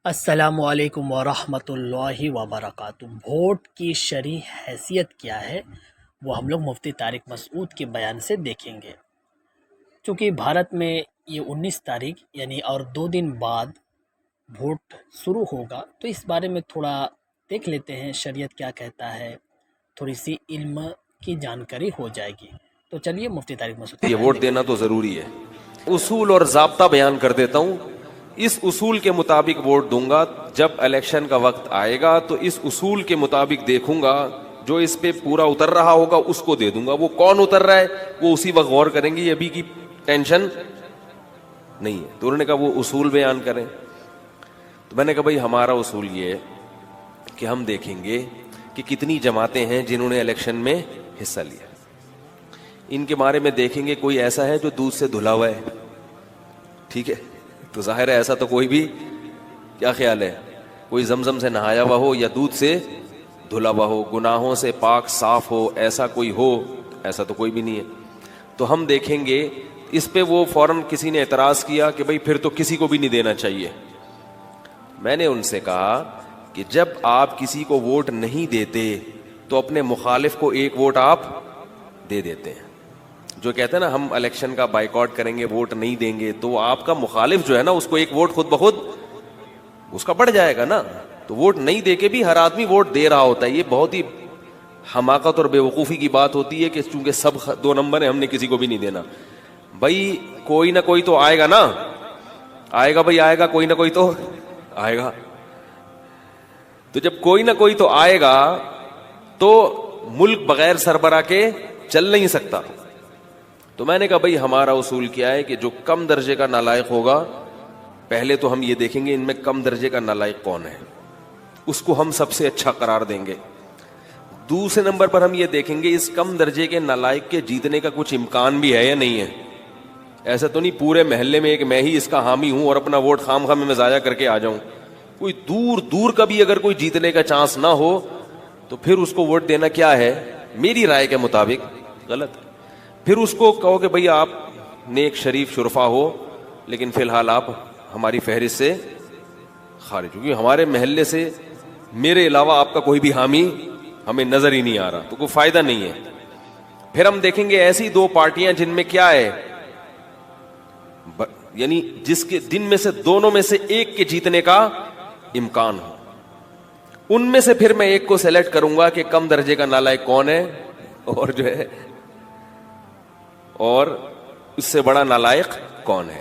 السلام علیکم ورحمۃ اللہ وبرکاتہ۔ ووٹ کی شرعی حیثیت کیا ہے وہ ہم لوگ مفتی طارق مسعود کے بیان سے دیکھیں گے۔ چونکہ بھارت میں یہ 19 تاریخ یعنی اور 2 دن بعد ووٹ شروع ہوگا، تو اس بارے میں تھوڑا دیکھ لیتے ہیں شریعت کیا کہتا ہے، تھوڑی سی علم کی جانکاری ہو جائے گی۔ تو چلیے مفتی طارق مسعود یہ ووٹ دینا تو ضروری ہے۔ اصول اور ضابطہ بیان کر دیتا ہوں۔ اس اصول کے مطابق ووٹ دوں گا، جب الیکشن کا وقت آئے گا تو اس اصول کے مطابق دیکھوں گا، جو اس پہ پورا اتر رہا ہوگا اس کو دے دوں گا۔ وہ کون اتر رہا ہے وہ اسی وقت غور کریں گے، یہ ابھی کی ٹینشن نہیں ہے۔ تو انہوں نے کہا وہ اصول بیان کریں، تو میں نے کہا بھائی ہمارا اصول یہ ہے کہ ہم دیکھیں گے کہ کتنی جماعتیں ہیں جنہوں نے الیکشن میں حصہ لیا۔ ان کے بارے میں دیکھیں گے کوئی ایسا ہے جو دودھ سے دھلا ہوا ہے، ٹھیک ہے، تو ظاہر ہے ایسا تو کوئی بھی، کیا خیال ہے، کوئی زمزم سے نہایا ہوا ہو یا دودھ سے دھلا ہوا ہو، گناہوں سے پاک صاف ہو، ایسا کوئی ہو؟ ایسا تو کوئی بھی نہیں ہے۔ تو ہم دیکھیں گے اس پہ۔ وہ فوراً کسی نے اعتراض کیا کہ بھئی پھر تو کسی کو بھی نہیں دینا چاہیے۔ میں نے ان سے کہا کہ جب آپ کسی کو ووٹ نہیں دیتے تو اپنے مخالف کو ایک ووٹ آپ دے دیتے ہیں۔ جو کہتے ہیں نا ہم الیکشن کا بائیکاٹ کریں گے، ووٹ نہیں دیں گے، تو آپ کا مخالف جو ہے نا اس کو ایک ووٹ خود بخود اس کا بڑھ جائے گا نا۔ تو ووٹ نہیں دے کے بھی ہر آدمی ووٹ دے رہا ہوتا ہے۔ یہ بہت ہی حماقت اور بے وقوفی کی بات ہوتی ہے کہ چونکہ سب 2 نمبر ہیں ہم نے کسی کو بھی نہیں دینا۔ بھائی کوئی نہ کوئی تو آئے گا نا، آئے گا بھائی، آئے گا کوئی نہ کوئی تو آئے گا۔ تو جب کوئی نہ کوئی تو آئے گا تو ملک بغیر سربراہ کے چل نہیں سکتا۔ تو میں نے کہا بھئی ہمارا اصول کیا ہے کہ جو کم درجے کا نالائق ہوگا، پہلے تو ہم یہ دیکھیں گے ان میں کم درجے کا نالائق کون ہے، اس کو ہم سب سے اچھا قرار دیں گے۔ دوسرے نمبر پر ہم یہ دیکھیں گے اس کم درجے کے نالائق کے جیتنے کا کچھ امکان بھی ہے یا نہیں ہے۔ ایسا تو نہیں پورے محلے میں ایک میں ہی اس کا حامی ہوں اور اپنا ووٹ خام خواہ میں ضائع کر کے آ جاؤں۔ کوئی دور دور کا بھی اگر کوئی جیتنے کا چانس نہ ہو تو پھر اس کو ووٹ دینا کیا ہے، میری رائے کے مطابق غلط ہے۔ پھر اس کو کہو کہ بھئی آپ نیک شریف شرفا ہو لیکن فی الحال آپ ہماری فہرست سے خارج ہو، کیونکہ ہمارے محلے سے میرے علاوہ آپ کا کوئی بھی حامی ہمیں نظر ہی نہیں آ رہا، تو کوئی فائدہ نہیں ہے۔ پھر ہم دیکھیں گے ایسی 2 پارٹیاں جن میں کیا ہے، یعنی جس کے دن میں سے دونوں میں سے ایک کے جیتنے کا امکان ہو، ان میں سے پھر میں ایک کو سلیکٹ کروں گا کہ کم درجے کا نالائق کون ہے اور جو ہے اور اس سے بڑا نالائق کون ہے۔